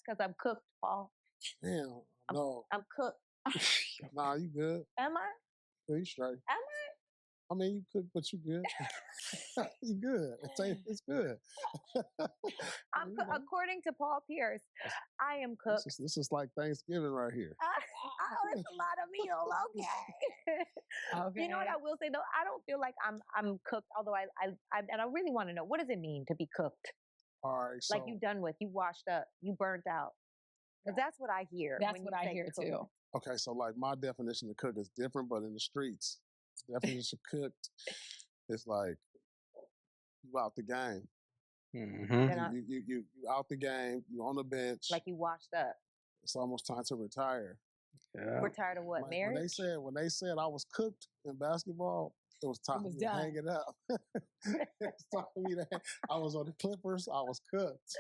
because I'm cooked, Paul. Damn, no. I'm cooked. Nah, you good. Am I? Yeah, you straight. Am I mean, you cook, but you good. You good. It's good. I'm You know, according to Paul Pierce, I am cooked. this is like Thanksgiving right here. Oh, it's a lot of meal. Okay. Okay. You know what I will say though? I don't feel like I'm cooked. Although and I really want to know, what does it mean to be cooked? All right, so Like you done with, you washed up, you burnt out. Because that's what I hear. That's when what you I say hear cooked. too. okay, so like my definition of cook is different, but in the streets, definition of cooked is like you out the game. Mm-hmm. Then I, You out the game. You on the bench. like you washed up. It's almost time to retire. Yeah. We're tired of what? Like, Marriage? when they said I was cooked in basketball, it was time was for me to done. hang it up. It's time for me to I was on the Clippers. I was cooked.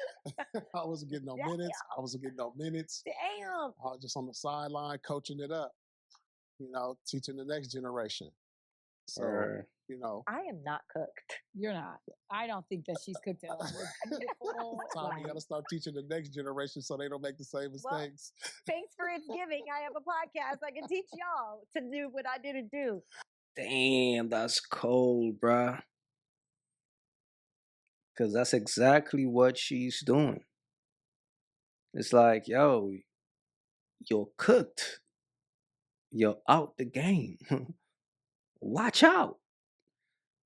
I wasn't getting no minutes. I wasn't getting no minutes. Damn. I was just on the sideline coaching it up. You know, teaching the next generation. So Right. you know, I am not cooked. You're not. I don't think that she's cooked at all. It's beautiful. it's time you got to start teaching the next generation so they don't make the same mistakes. Thanks for its giving. I have a podcast. I can teach y'all to do what I didn't do. Damn, that's cold, bruh. Because that's exactly what she's doing. It's like, yo, you're cooked. You're out the game. Watch out.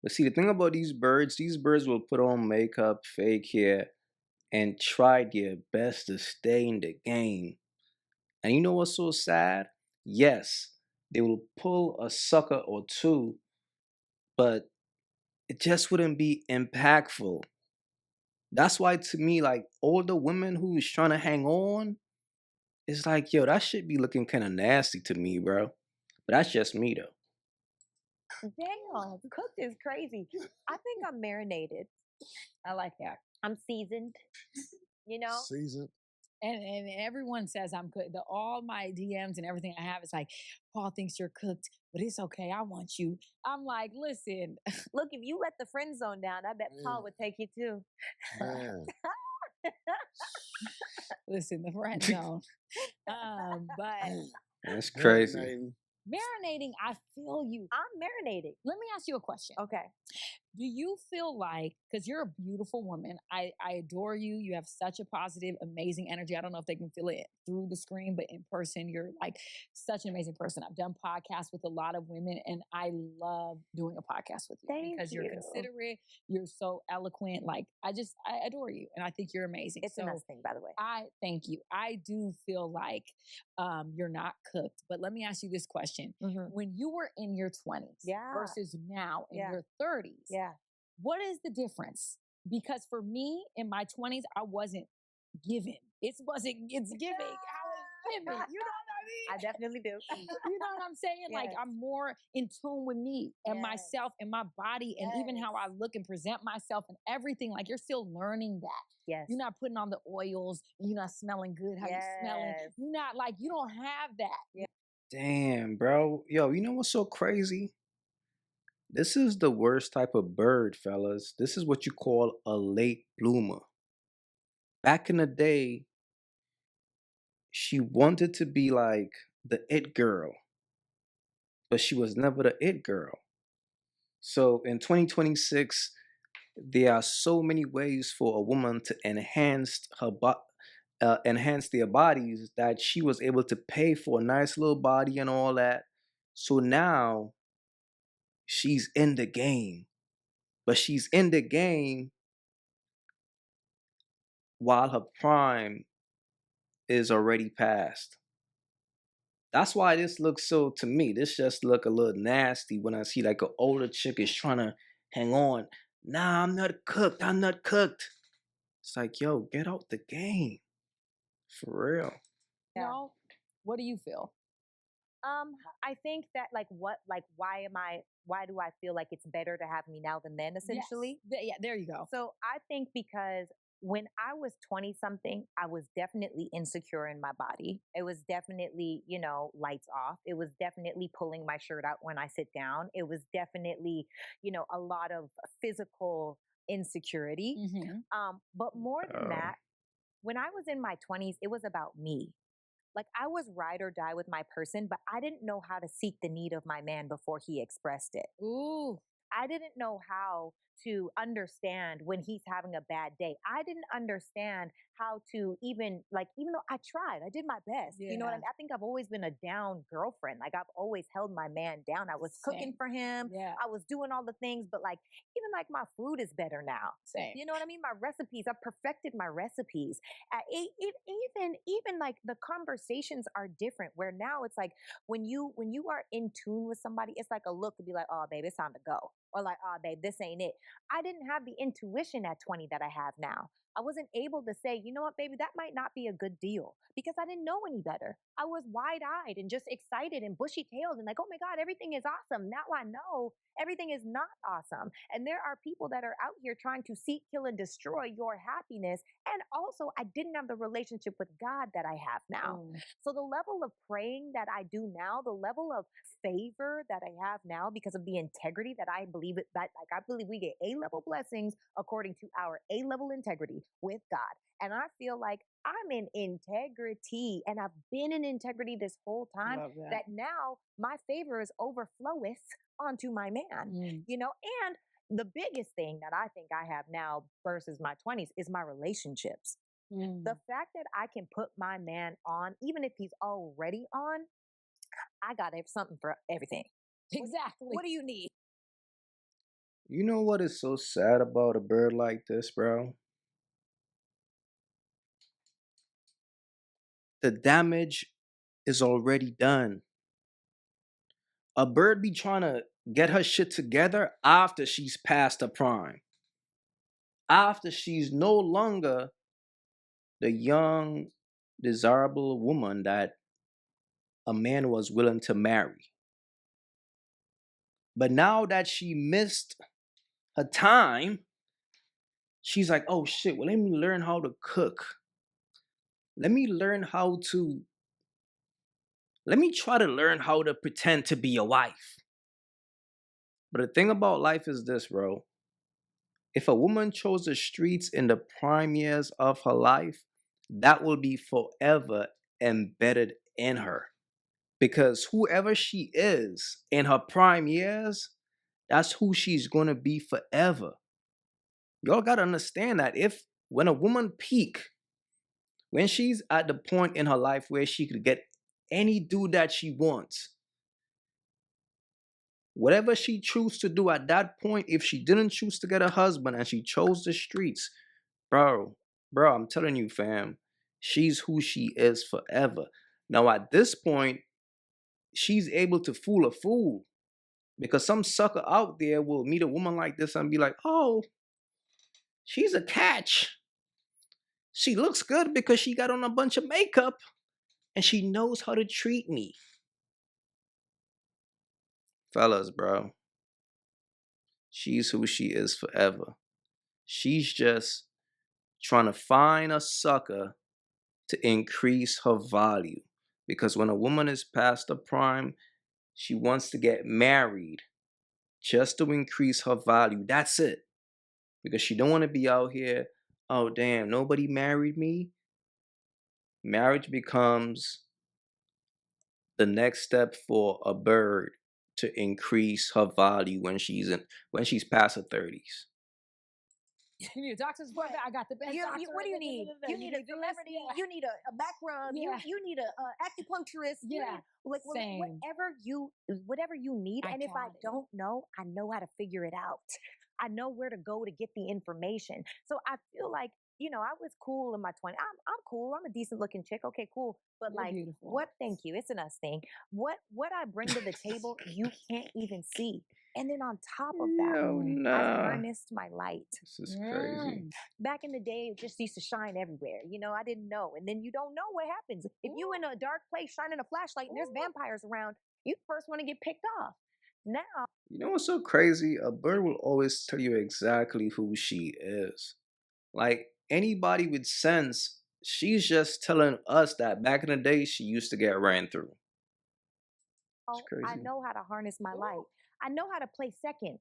But see, the thing about these birds will put on makeup, fake hair, and try their best to stay in the game. And you know what's so sad? Yes, they will pull a sucker or two, but it just wouldn't be impactful. That's why, to me, like older women who's trying to hang on, it's like, yo, that should be looking kind of nasty to me, bro. But that's just me, though. Damn, cooked is crazy. I think I'm marinated. I like that. I'm seasoned. You know? Seasoned. And everyone says I'm cooked. All my DMs and everything I have is like, Paul thinks you're cooked, but it's okay. I want you. I'm like, listen. Look, if you let the friend zone down, I bet Paul would take you too. Man. Listen, the friend zone. But That's crazy. marinating, I feel you. I'm marinating. Let me ask you a question. Okay. Do you feel like, because you're a beautiful woman, I adore you. You have such a positive, amazing energy. I don't know if they can feel it through the screen, but in person, you're like such an amazing person. I've done podcasts with a lot of women, and I love doing a podcast with you because you're considerate. You're so eloquent. Like, I adore you, and I think you're amazing. It's a nice thing, by the way. I thank you. I do feel like you're not cooked. But let me ask you this question. Mm-hmm. When you were in your 20s versus now in your 30s, what is the difference? Because for me, in my 20s, I wasn't given. It's giving. I was giving. You know what I mean? I definitely do. You know what I'm saying? Yes. Like, I'm more in tune with me and myself and my body and even how I look and present myself and everything. Like, you're still learning that. Yes. You're not putting on the oils. You're not smelling good how you're smelling. You're not like, you don't have that. Yeah. Damn, bro. Yo, you know what's so crazy? This is the worst type of bird, fellas. This is what you call a late bloomer. Back in the day, she wanted to be like the it girl, but she was never the it girl. So in 2026, there are so many ways for a woman to enhance their bodies that she was able to pay for a nice little body and all that. So now she's in the game, but she's in the game while her prime is already past. That's why this looks so, to me, this just look a little nasty when I see like an older chick is trying to hang on. Nah, I'm not cooked. I'm not cooked. It's like, yo, get out the game. For real. No? What do you feel? I think that why do I feel like it's better to have me now than then, essentially? Yes. Yeah, there you go. So I think because when I was 20 something, I was definitely insecure in my body. It was definitely, lights off. It was definitely pulling my shirt out when I sit down. It was definitely, a lot of physical insecurity. Mm-hmm. But more than that, When I was in my 20s, it was about me. Like I was ride or die with my person, but I didn't know how to seek the need of my man before he expressed it. Ooh. I didn't know how to understand when he's having a bad day. I didn't understand how to even like, even though I tried, I did my best. You know what I Yeah. mean? I think I've always been a down girlfriend. Like I've always held my man down. I was cooking Same. for him. Yeah. I was doing all the things, but like even like my food is better now. Same. You know what I mean? My recipes, I've perfected my recipes. Even like the conversations are different. Where now it's like when you are in tune with somebody, it's like a look to be like, oh babe, it's time to go, or like, oh babe, this ain't it. I didn't have the intuition at 20 that I have now. I wasn't able to say, you know what, baby, that might not be a good deal because I didn't know any better. I was wide eyed and just excited and bushy tailed and like, oh my God, everything is awesome. Now I know everything is not awesome. And there are people that are out here trying to seek, kill, and destroy your happiness. And also, I didn't have the relationship with God that I have now. Mm. So the level of praying that I do now, the level of favor that I have now because of the integrity that I believe it, that like I believe we get A-level blessings according to our A-level integrity with God. And I feel like I'm in integrity and I've been in integrity this whole time Love that. that now my favor is overfloweth onto my man, Mm. you know, and the biggest thing that I think I have now versus my 20s is my relationships. Mm. The fact that I can put my man on, even if he's already on, I got something for everything. Exactly. What do you need? You know what is so sad about a bird like this, bro? The damage is already done. A bird be trying to get her shit together after she's past her prime, after she's no longer the young, desirable woman that a man was willing to marry. But now that she missed her time, she's like, oh shit, well, let me learn how to cook. Let me learn how to, let me try to learn how to pretend to be a wife. But the thing about life is this, bro. If a woman chose the streets in the prime years of her life, that will be forever embedded in her. Because whoever she is in her prime years, that's who she's going to be forever. Y'all got to understand that if when a woman peak, when she's at the point in her life where she could get any dude that she wants, whatever she chooses to do at that point, if she didn't choose to get a husband and she chose the streets, bro, I'm telling you, fam, she's who she is forever. Now, at this point, she's able to fool a fool because some sucker out there will meet a woman like this and be like, oh, she's a catch. She looks good because she got on a bunch of makeup and she knows how to treat me. Fellas, bro, she's who she is forever. She's just trying to find a sucker to increase her value. Because when a woman is past the prime, she wants to get married just to increase her value. That's it. Because she don't want to be out here, oh damn, nobody married me. Marriage becomes the next step for a bird to increase her value when she's past her 30s. You need a doctor's appointment. I got the best doctor. What do you need? You need a this? celebrity. Yeah. You need a back rub. Yeah. You need a acupuncturist. Yeah. Like Same. whatever you need. I And if I got it. don't know, I know how to figure it out. I know where to go to get the information. So I feel like I was cool in my 20s. I'm cool. I'm a decent looking chick. Okay, cool. But You're like, beautiful. what? Thank you. It's an us thing. What I bring to the table, you can't even see. And then on top of that, Yo, Mm. I've nah. harnessed my light. This is crazy. Mm. Back in the day, it just used to shine everywhere. I didn't know. And then you don't know what happens. If you in a dark place shining a flashlight and there's vampires around, you first want to get picked off. Now, You know what's so crazy? A bird will always tell you exactly who she is. Like anybody with sense, she's just telling us that back in the day she used to get ran through. It's I crazy. know how to harness my light. I know how to play second.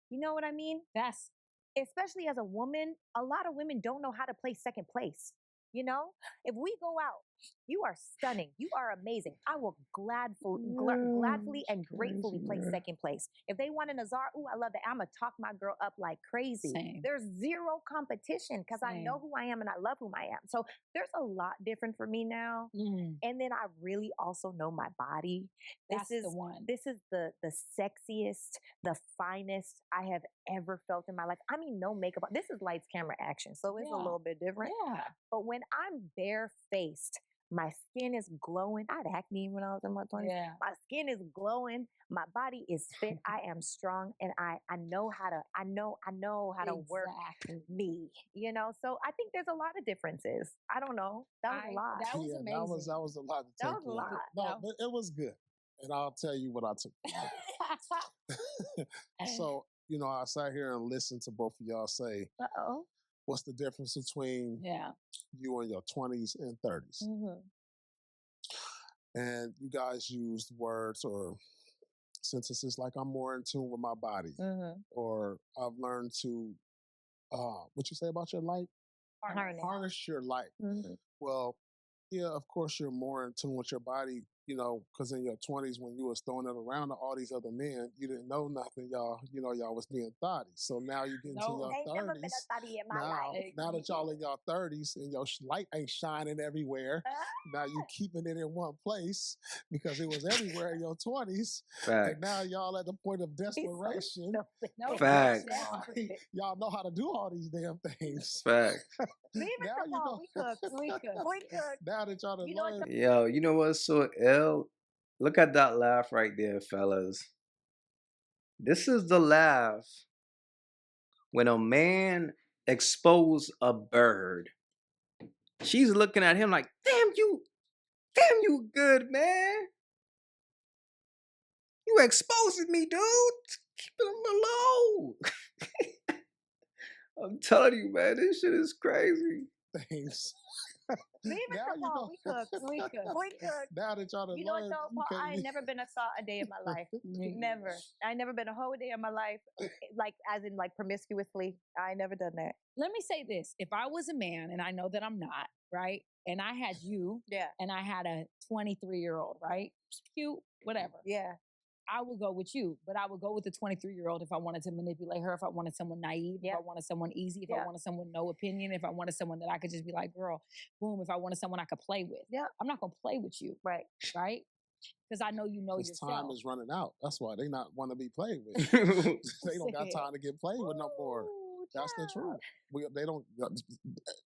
You know what I mean? That's Especially as a woman, a lot of women don't know how to play second place. You know, if we go out, you are stunning. You are amazing. I will gladfully It's and crazy, gratefully place man. second place. If they want a Nazar, ooh, I love that. I'm gonna talk my girl up like crazy. Same. There's zero competition because I know who I am and I love who I am. So there's a lot different for me now. And then I really also know my body. That's This the is one. this is the sexiest, the finest I have ever felt in my life. I mean, no makeup. This is lights, camera, action. So it's a Yeah. little bit different. Yeah. But when I'm barefaced, my skin is glowing. I had acne when I was in my 20s. Yeah. My skin is glowing. My body is fit. I am strong, and I know how to work Exactly. me. You know, so I think there's a lot of differences. I don't know. That was a lot. That was Yeah, amazing. that was a lot to That take was a in. lot. No, No. but it was good. And I'll tell you what I took from it. So, you know, I sat here and listened to both of y'all say, Uh-oh. what's the difference between Yeah. you in your 20s and 30s? Mm-hmm. And you guys used words or sentences like I'm more in tune with my body, Mm-hmm. or I've learned to, what you say about your light? Harness your light. Mm-hmm. Well, yeah, of course you're more in tune with your body, you know, because in your 20s when you was throwing it around to all these other men, you didn't know nothing, y'all. You know, y'all was being thotties. So now you get into your Ain't never been 30s. a thotty in my life. Now that y'all in your 30s and your light ain't shining everywhere, now you keeping it in one place because it was everywhere in your 20s. And now Facts. y'all at the point of desperation. No. Facts. Y'all know how to do all these damn things. Facts. Leave it Now to you Paul. know. We cooked. Now that y'all done You know what learned. Yo, you know what's so ill? Look at that laugh right there, fellas. This is the laugh when a man expose a bird. She's looking at him like, damn you good, man. You exposing me, dude. Keep him alone. I'm telling you, man, this shit is crazy. Things. Leave it Now to you Paul. know. We cooked. Now that y'all done You know what learned, though, you Paul? can't I ain't never been a thought a day in my life. Never. I ain't never been a whole day in my life, like as in like promiscuously. I ain't never done that. Let me say this. If I was a man, and I know that I'm not, right? And I had you, Yeah. and I had a 23-year-old, right? Cute, whatever. Yeah. I would go with you, but I would go with the 23-year-old if I wanted to manipulate her, if I wanted someone naive, if I wanted someone easy, if I wanted someone no opinion, if I wanted someone that I could just be like, girl, boom, if I wanted someone I could play with. Yeah. I'm not going to play with you. Right. Right? Because I know you know yourself. Time is running out. That's why they not want to be played with. They don't got time to get played with no more. That's the truth. They don't.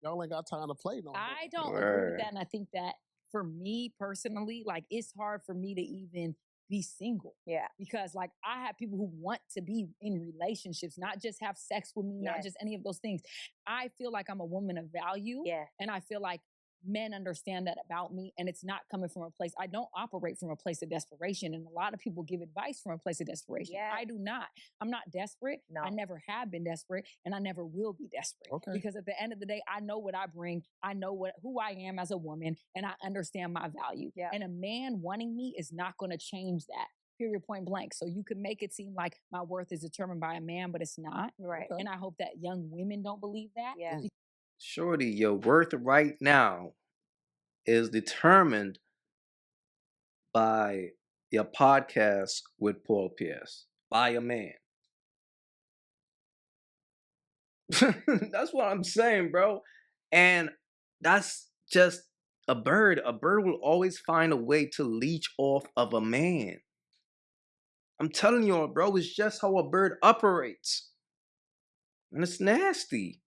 Y'all ain't got time to play no more. I don't agree with that, and I think that for me personally, like it's hard for me to even be single. Yeah. Because like I have people who want to be in relationships, not just have sex with me, not just any of those things. I feel like I'm a woman of value. Yeah. And I feel like men understand that about me, and it's not coming from a place. I don't operate from a place of desperation, and a lot of people give advice from a place of desperation. Yeah. I do not. I'm not desperate. No. I never have been desperate, and I never will be desperate. Okay. Because at the end of the day, I know what I bring. I know who I am as a woman, and I understand my value. Yeah. And a man wanting me is not going to change that. Period, point blank. So you can make it seem like my worth is determined by a man, but it's not. Right. Okay. And I hope that young women don't believe that. Yeah. Shorty, your worth right now is determined by your podcast with Paul Pierce, by a man. That's what I'm saying, bro. And that's just a bird. A bird will always find a way to leech off of a man. I'm telling you, bro, it's just how a bird operates. And it's nasty.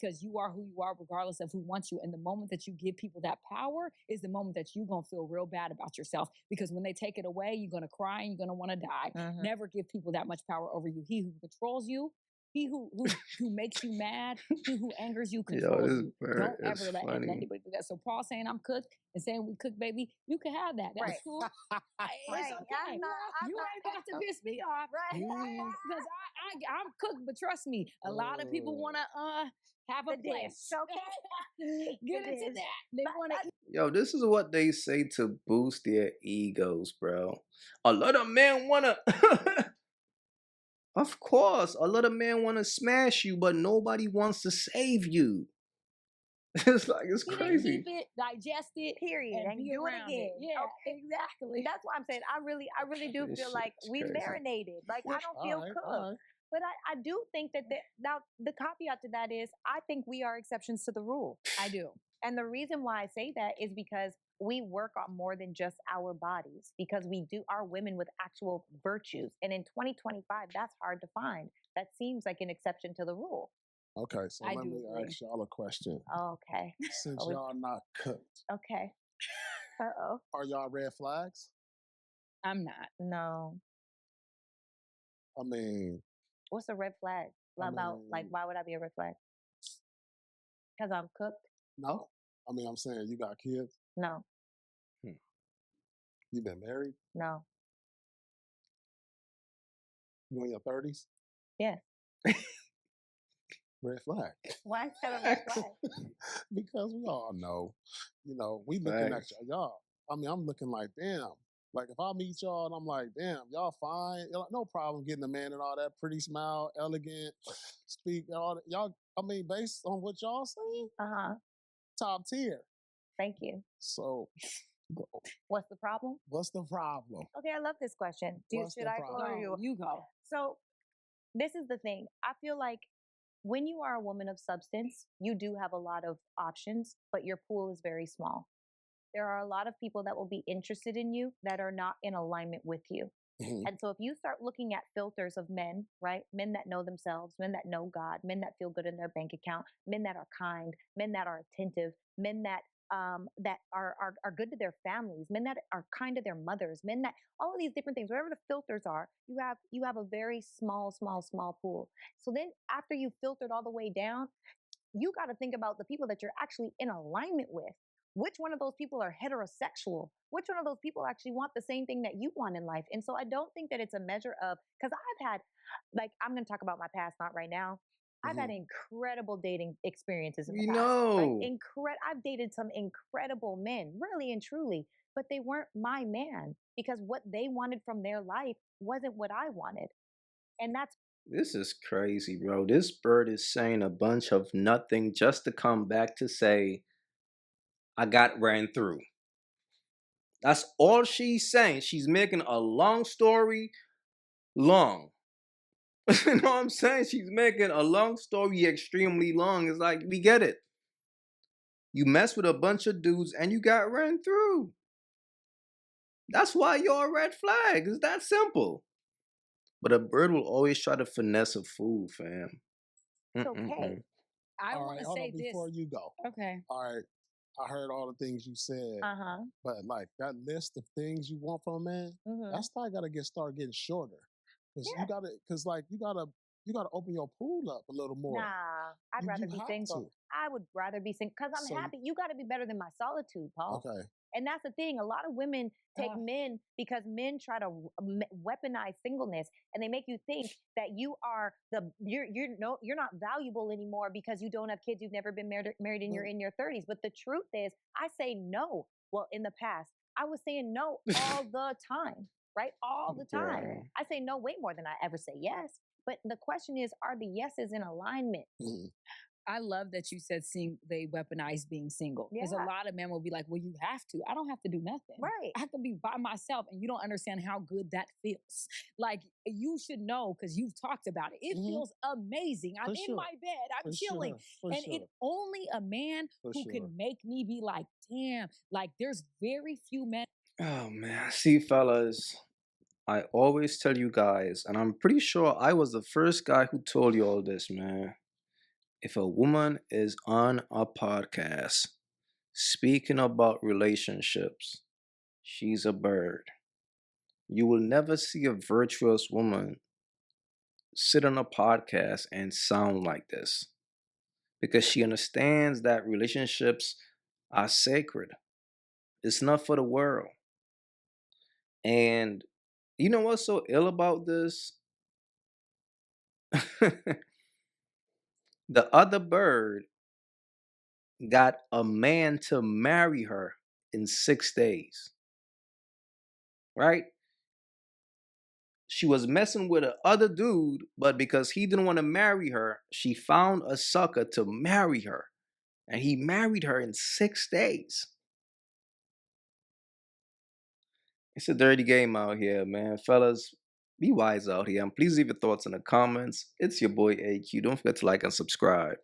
Because you are who you are, regardless of who wants you. And the moment that you give people that power is the moment that you're going to feel real bad about yourself. Because when they take it away, you're going to cry and you're going to want to die. Mhm. Never give people that much power over you. He who controls you, he who makes you mad, he who angers you controls this you. bird Don't is ever let funny. anybody do that. So Paul saying I'm cooked and saying we cook, baby, you can have that. That's Right. cool. It's Right. okay. I'm You not- ain't got to piss me off. Right. Because I'm cooked, but trust me, a lot of people want to have a The dish, bliss. okay? Get The into dish. that. They want to eat. Yo, this is what they say to boost their egos, bro. A lot of men wanna Of course, a lot of men wanna smash you, but nobody wants to save you. It's like, it's He didn't crazy. keep it, digest it, Period. and And be do it around again. it. Yeah, Okay. exactly. That's why I'm saying I really do This feel shit like is we crazy. marinated. Like I Which, don't all feel right, all cooked. right. But I do think that now the caveat to that is I think we are exceptions to the rule. I do. And the reason why I say that is because we work on more than just our bodies, because we do are women with actual virtues. And in 2025, that's hard to find. That seems like an exception to the rule. Okay, so I let do me agree. ask y'all a question. Okay. Since Oh, y'all not cooked, okay. Uh-oh. are y'all red flags? I'm not. No. I mean, What's a red flag? I About like mean, why would I be a red flag? Because I'm cooked? no. I mean, I'm saying you got kids, No. Hmm. you've been married, No. you in your 30s, Yeah. red flag. Why is that a red flag? Because we all know, we looking at Facts. y'all. I mean, I'm looking like, damn. Like if I meet y'all and I'm like, damn, y'all fine. Y'all, no problem getting a man and all that, pretty smile, elegant, speak, all that. Y'all, I mean, based on what y'all saying, Uh-huh. top tier. Thank you. So What's the problem? what's the problem? Okay, I love this question. What's Should the I go or problem? No, you? you go. So this is the thing. I feel like when you are a woman of substance, you do have a lot of options, but your pool is very small. There are a lot of people that will be interested in you that are not in alignment with you. Mhm. And so if you start looking at filters of men, right? Men that know themselves, men that know God, men that feel good in their bank account, men that are kind, men that are attentive, men that are good to their families, men that are kind to their mothers, men that all of these different things, whatever the filters are, you have a very small pool. So then after you filtered all the way down, you got to think about the people that you're actually in alignment with. Which one of those people are heterosexual? Which one of those people actually want the same thing that you want in life? And so I don't think that it's a measure of, because I've had, like, I'm going to talk about my past, not right now. I've had incredible dating experiences in the We past. Like, know. I've dated some incredible men, really and truly, but they weren't my man because what they wanted from their life wasn't what I wanted. And that's This is crazy, bro. This bird is saying a bunch of nothing just to come back to say, I got ran through. That's all she's saying. She's making a long story long. You know what I'm saying? She's making a long story extremely long. It's like, we get it. You mess with a bunch of dudes and you got ran through. That's why you're a red flag. It's that simple. But a bird will always try to finesse a fool, fam. okay. I All want right, to hold say on this. before you go. Okay. All right, I heard all the things you said, Uh-huh. but like that list of things you want from a man, Mm-hmm. that's why I gotta start getting shorter. Because Yeah. you gotta open your pool up a little more. Nah, I'd You rather be have single. to. I would rather be single because I'm So happy. You got to be better than my solitude, Paul. okay, And that's the thing. A lot of women take Ah. men because men try to weaponize singleness, and they make you think that you're not valuable anymore because you don't have kids. You've never been married and you're in your 30s. But the truth is, I say no. Well, in the past, I was saying no all the time, right? All the time. Bro. I say no way more than I ever say yes. But the question is, are the yeses in alignment? Mhm. I love that you said they weaponize being single. Because Yeah. a lot of men will be like, well, you have to. I don't have to do nothing. Right. I can be by myself, and you don't understand how good that feels. Like, you should know because you've talked about it. It Mhm. feels amazing. I'm For in sure. my bed, I'm For chilling. sure. For And sure. it only a man For who sure. can make me be like, damn, like there's very few men. Oh, man. See, fellas, I always tell you guys, and I'm pretty sure I was the first guy who told you all this, man. If a woman is on a podcast speaking about relationships, she's a bird. You will never see a virtuous woman sit on a podcast and sound like this because she understands that relationships are sacred. It's not for the world. And you know what's so ill about this? The other bird got a man to marry her in 6 days, right? She was messing with a other dude, but because he didn't want to marry her, she found a sucker to marry her. And he married her in 6 days. It's a dirty game out here, man. Fellas, be wise out here. And please leave your thoughts in the comments. It's your boy AyeQ. Don't forget to like and subscribe.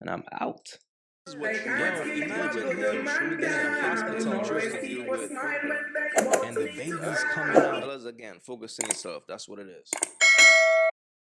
And I'm out. This is what you imagine him truly getting a hospital just to deal with COVID. And the baby's coming out. Fellas, again, focus on yourself. That's what it is.